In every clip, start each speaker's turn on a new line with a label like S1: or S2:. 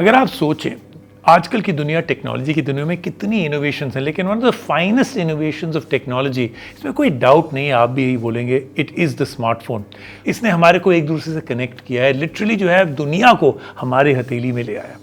S1: अगर आप सोचें आजकल की दुनिया टेक्नोलॉजी की दुनिया में कितनी इनोवेशंस हैं, लेकिन one of the finest innovations of technology, इसमें कोई डाउट नहीं है, आप भी यही बोलेंगे, इट इज़ द स्मार्टफोन। इसने हमारे को एक दूसरे से कनेक्ट किया है, लिटरली जो है दुनिया को हमारे हथेली में ले आया।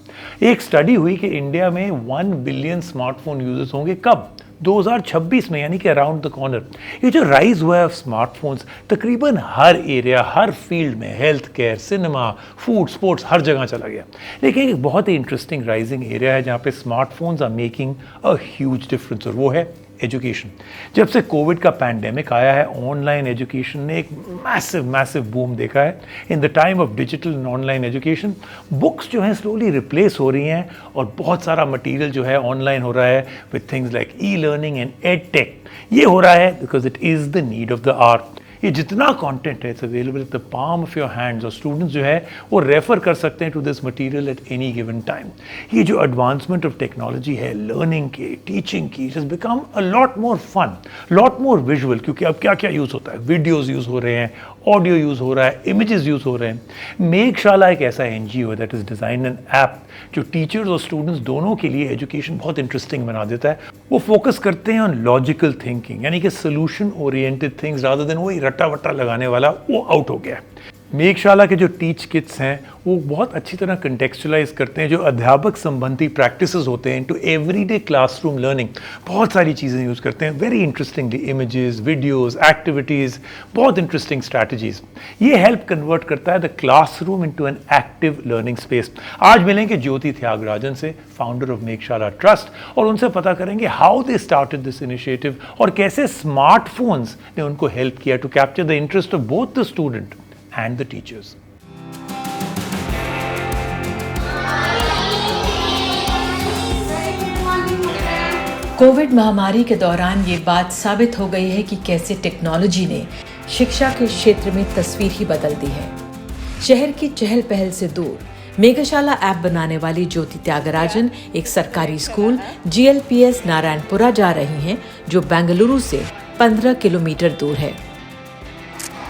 S1: एक स्टडी हुई कि इंडिया में 1 बिलियन स्मार्टफोन यूजर्स होंगे कब? 2026 में, यानी कि अराउंड द कॉर्नर। ये जो राइज हुआ है स्मार्टफोन्स, तकरीबन हर एरिया, हर फील्ड में, health care, cinema, food, sports, हर जगह चला गया। लेकिन एक बहुत ही इंटरेस्टिंग राइजिंग एरिया है जहाँ पे smartphones are making a huge difference, और वो है एजुकेशन। जब से कोविड का पैंडेमिक आया है, ऑनलाइन एजुकेशन ने एक मैसिव बूम देखा है। In the time of digital and online education, books जो हैं स्लोली रिप्लेस हो रही हैं और बहुत सारा मटेरियल जो है ऑनलाइन हो रहा है with things like e learning and ed tech. ये हो रहा है because it is the need of the hour. ये जितना कंटेंट है, it's available at the palm of your hands, और स्टूडेंट्स जो है वो रेफर कर सकते हैं to this material at any given time. ये जो एडवांसमेंट ऑफ टेक्नोलॉजी है लर्निंग की, टीचिंग की, it has become a lot more fun, lot more visual, क्योंकि अब क्या क्या यूज़ होता है, वीडियोज़ यूज़ हो रहे हैं, ऑडियो यूज़ हो रहा है, इमेजेस यूज़ हो रहे हैं। मेघशाला एक ऐसा NGO है that is design an app जो टीचर्स और स्टूडेंट्स दोनों के लिए एजुकेशन बहुत इंटरेस्टिंग बना देता है। वो फोकस करते हैं ऑन लॉजिकल थिंकिंग, यानी कि solution oriented things rather than वही रट्टा वट्टा लगाने वाला, वो आउट हो गया। मेघशाला के जो टीच किट्स हैं वो बहुत अच्छी तरह कंटेक्चुलाइज करते हैं जो अध्यापक संबंधी प्रैक्टिसेस होते हैं टू एवरीडे क्लासरूम लर्निंग। बहुत सारी चीज़ें यूज़ करते हैं, very interestingly, images, videos, activities, बहुत इंटरेस्टिंग स्ट्रैटेजीज। ये हेल्प कन्वर्ट करता है the classroom into an active learning space. आज मिलेंगे ज्योति त्यागराजन से, फाउंडर ऑफ मेघशाला ट्रस्ट, और उनसे पता करेंगे how they started this initiative और कैसे स्मार्टफोन्स ने उनको हेल्प किया to capture the interest of both the student and the teachers.
S2: Covid महामारी के दौरान ये बात साबित हो गई है कि कैसे टेक्नोलॉजी ने शिक्षा के क्षेत्र में तस्वीर ही बदल दी है। शहर की चहल पहल से दूर मेघशाला ऐप बनाने वाली ज्योति त्यागराजन एक सरकारी स्कूल GLPS नारायणपुरा जा रही हैं, जो बेंगलुरु से 15 किलोमीटर दूर है।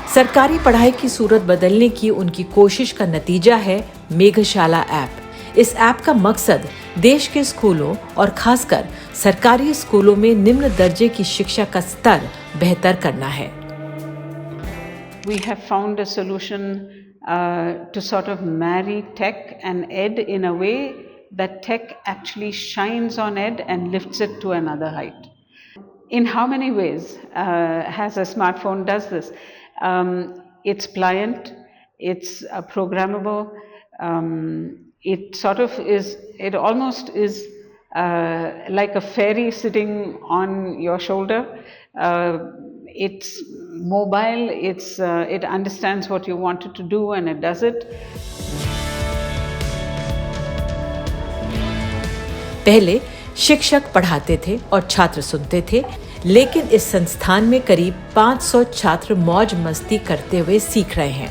S2: सरकारी पढ़ाई की सूरत बदलने की उनकी कोशिश का नतीजा है मेघशाला ऐप। इस ऐप का मकसद देश के स्कूलों और खासकर सरकारी स्कूलों में निम्न दर्जे की शिक्षा का स्तर बेहतर करना है।
S3: We have found a solution to sort of marry tech and ed in a way that tech actually shines on ed and lifts it to another height. In how many ways has a smartphone does this? It's pliant, it's programmable, it sort of is, it almost is like a fairy sitting on your shoulder. It's mobile, it understands what you want it to do and it does it.
S2: पहले शिक्षक पढ़ाते थे और छात्र सुनते थे, लेकिन इस संस्थान में करीब 500 छात्र मौज मस्ती करते हुए सीख रहे हैं।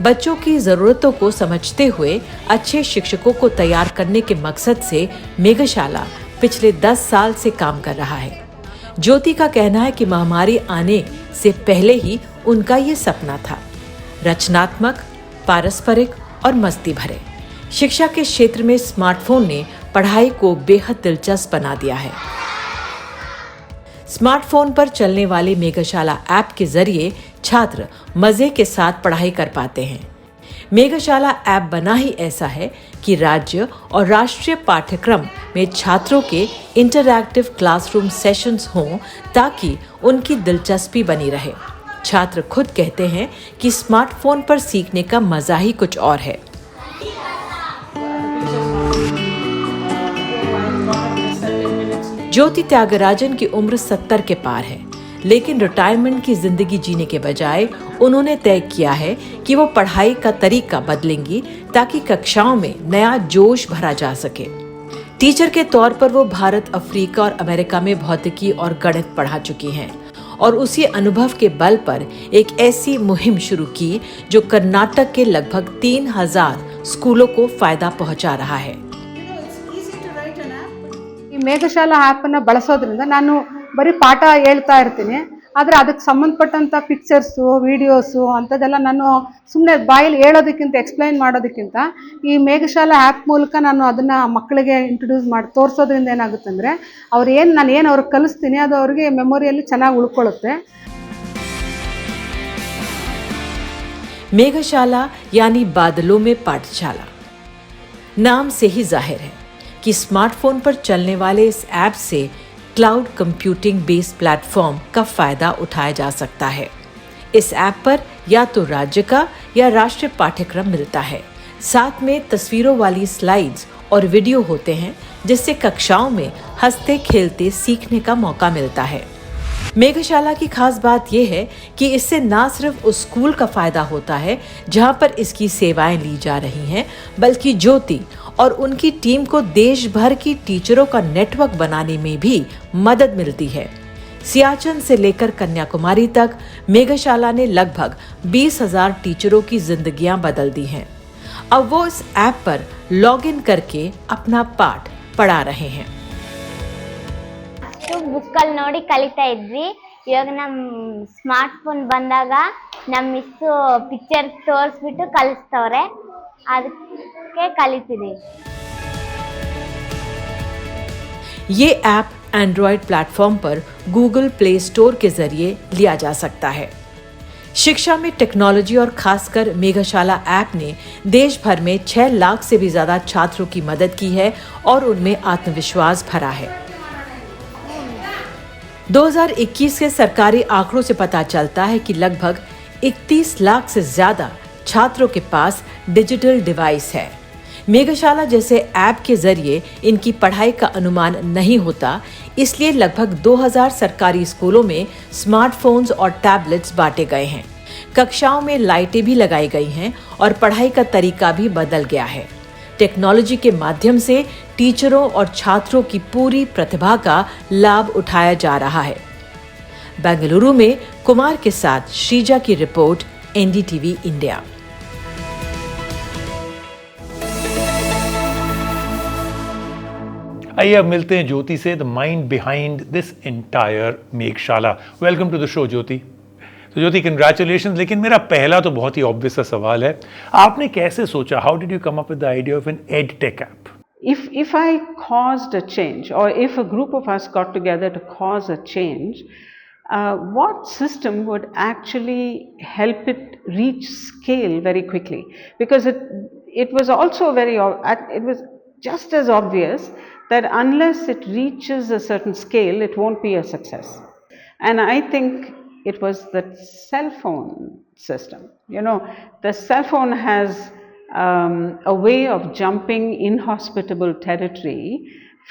S2: बच्चों की जरूरतों को समझते हुए अच्छे शिक्षकों को तैयार करने के मकसद से मेघशाला पिछले 10 साल से काम कर रहा है। ज्योति का कहना है कि महामारी आने से पहले ही उनका ये सपना था, रचनात्मक, पारस्परिक और मस्ती भरे। शिक्षा के क्षेत्र में स्मार्टफोन ने पढ़ाई को बेहद दिलचस्प बना दिया है। स्मार्टफोन पर चलने वाले मेघशाला ऐप के जरिए छात्र मजे के साथ पढ़ाई कर पाते हैं। मेघशाला ऐप बना ही ऐसा है कि राज्य और राष्ट्रीय पाठ्यक्रम में छात्रों के इंटरैक्टिव क्लासरूम सेशंस हों ताकि उनकी दिलचस्पी बनी रहे। छात्र खुद कहते हैं कि स्मार्टफोन पर सीखने का मजा ही कुछ और है। ज्योति त्यागराजन की उम्र 70 के पार है, लेकिन रिटायरमेंट की जिंदगी जीने के बजाय उन्होंने तय किया है कि वो पढ़ाई का तरीका बदलेंगी ताकि कक्षाओं में नया जोश भरा जा सके। टीचर के तौर पर वो भारत, अफ्रीका और अमेरिका में भौतिकी और गणित पढ़ा चुकी हैं और उसी अनुभव के बल पर एक ऐसी मुहिम शुरू की जो कर्नाटक के लगभग 3000 स्कूलों को फायदा पहुंचा रहा है।
S4: ಈ ಮೇಘಶಾಲಾ ಆ್ಯಪನ್ನು ಬಳಸೋದ್ರಿಂದ ನಾನು ಬರೀ ಪಾಠ ಹೇಳ್ತಾ ಇರ್ತೀನಿ, ಆದರೆ ಅದಕ್ಕೆ ಸಂಬಂಧಪಟ್ಟಂಥ ಪಿಕ್ಚರ್ಸು ವೀಡಿಯೋಸು ಅಂಥದ್ದೆಲ್ಲ ನಾನು ಸುಮ್ಮನೆ ಬಾಯಲ್ಲಿ ಹೇಳೋದಕ್ಕಿಂತ ಎಕ್ಸ್ಪ್ಲೈನ್ ಮಾಡೋದಕ್ಕಿಂತ ಈ ಮೇಘಶಾಲಾ ಆ್ಯಪ್ ಮೂಲಕ ನಾನು ಅದನ್ನು ಮಕ್ಕಳಿಗೆ ಇಂಟ್ರೊಡ್ಯೂಸ್ ಮಾಡಿ ತೋರಿಸೋದ್ರಿಂದ ಏನಾಗುತ್ತೆ ಅಂದರೆ ನಾನು ಏನು ಅವ್ರಿಗೆ ಕಲಿಸ್ತೀನಿ ಅದು ಅವ್ರಿಗೆ ಮೆಮೊರಿಯಲ್ಲಿ ಚೆನ್ನಾಗಿ ಉಳ್ಕೊಳ್ಳುತ್ತೆ.
S2: मेघशाला यानी बादलों में पाठशाला, नाम से ही जाहिर है कि स्मार्टफोन पर चलने वाले इस ऐप से क्लाउड कंप्यूटिंग बेस्ड प्लेटफॉर्म का फायदा उठाया जा सकता है. इस ऐप पर या तो राज्य का या राष्ट्रीय पाठ्यक्रम मिलता है. साथ में तस्वीरों वाली स्लाइड्स और वीडियो होते हैं जिससे कक्षाओं में हंसते खेलते सीखने का मौका मिलता है. मेघशाला की खास बात यह है कि इससे न सिर्फ उस स्कूल का फायदा होता है जहां पर इसकी सेवाएं ली जा रही हैं, बल्कि ज्योति और उनकी टीम को देश भर की टीचरों का नेटवर्क बनाने में भी मदद मिलती है. सियाचिन से लेकर कन्याकुमारी तक मेघशाला ने लगभग 20,000 टीचरों की जिंदगियां बदल दी हैं. अब वो इस ऐप पर लॉगिन करके अपना पाठ पढ़ा रहे हैं.
S5: ಬುಕ್ಕಲ್ಲಿ ನೋಡಿ ಕಲಿತಾ ಇದ್ವಿ. ಇವಾಗ ನಮ್ಮ ಸ್ಮಾರ್ಟ್ ಫೋನ್ ಬಂದಾಗ ನಮ್ಮ ಮಿಸ್ಸು ಪಿಕ್ಚರ್ ತೋರಿಸ್ಬಿಟ್ಟು ಕಲಿಸ್ತವ್ರೆ, ಅದಕ್ಕೆ ಕಲಿತಿದ್ದೀವಿ.
S2: ये ऐप एंड्रॉयड प्लेटफॉर्म पर गूगल प्ले स्टोर के जरिए लिया जा सकता है. शिक्षा में टेक्नोलॉजी और खासकर मेघशाला ऐप ने देश भर में 6 लाख से भी ज्यादा छात्रों की मदद की है और उनमें आत्मविश्वास भरा है. 2021 के सरकारी आंकड़ों से पता चलता है कि लगभग 31 लाख से ज्यादा छात्रों के पास डिजिटल डिवाइस है. मेघशाला जैसे ऐप के जरिए इनकी पढ़ाई का अनुमान नहीं होता, इसलिए लगभग 2000 सरकारी स्कूलों में स्मार्टफोन्स और टैबलेट्स बांटे गए हैं. कक्षाओं में लाइटें भी लगाई गई हैं और पढ़ाई का तरीका भी बदल गया है. टेक्नोलॉजी के माध्यम से टीचरों और छात्रों की पूरी प्रतिभा का लाभ उठाया जा रहा है. बेंगलुरु में कुमार के साथ श्रीजा की रिपोर्ट, एनडीटीवी इंडिया.
S1: आइए अब मिलते हैं ज्योति से, the mind behind this entire Meghshala. Welcome to the show Jyoti. तो ज्योति कंग्रेचुलेशन. लेकिन मेरा पहला तो बहुत ही ऑब्वियस सा सवाल है, आपने कैसे सोचा, how did you come up with the idea of an ed tech app?
S3: If I caused a change, or if a group of us got together to cause a change, what system would actually help it reach scale very quickly? Because it was also it was just as obvious that unless it reaches a certain scale, it won't be a success. And I think it was the cell phone system. You know, the cell phone has a way of jumping inhospitable territory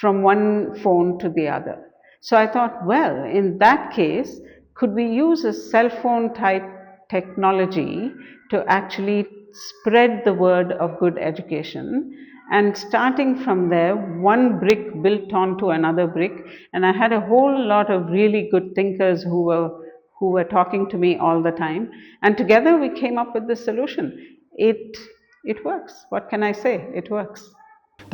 S3: from one phone to the other. So I thought, well, in that case, could we use a cell phone type technology to actually spread the word of good education? And starting from there, one brick built onto another brick, and I had a whole lot of really good thinkers who were talking to me all the time, and together we came up with this solution. It works. What can I say? It works.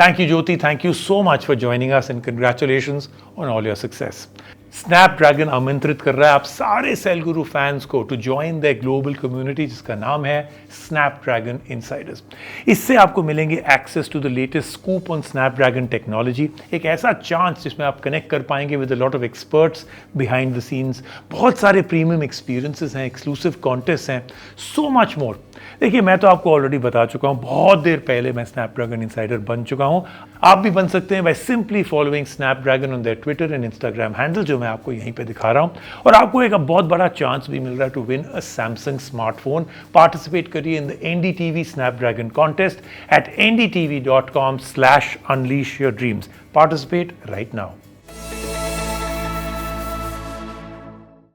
S1: Thank you, Jyoti. Thank you so much for joining us, and congratulations on all your success. Snapdragon आमंत्रित कर रहा है आप सारे cell गुरु fans को to join the global community जिसका नाम है स्नैपड्रैगन इनसाइडर्स. इससे आपको मिलेंगे access to the latest scoop on Snapdragon technology, एक ऐसा चांस जिसमें आप कनेक्ट कर पाएंगे with a lot of experts behind the scenes, बहुत सारे प्रीमियम एक्सपीरियंसेस हैं, एक्सक्लूसिव कॉन्टेस्ट हैं, सो मच मोर. देखिए, मैं तो आपको ऑलरेडी बता चुका हूँ, बहुत देर पहले मैं स्नैपड्रैगन इनसाइडर बन चुका हूँ. आप भी बन सकते हैं by simply following Snapdragon on their Twitter and Instagram handle, जो मैं आपको यहीं पे दिखा रहा हूँ. और आपको एक बहुत बड़ा चांस भी मिल रहा है to win a Samsung smartphone. Participate करिए in the NDTV Snapdragon contest at ndtv.com/unleash your dreams. Participate right now.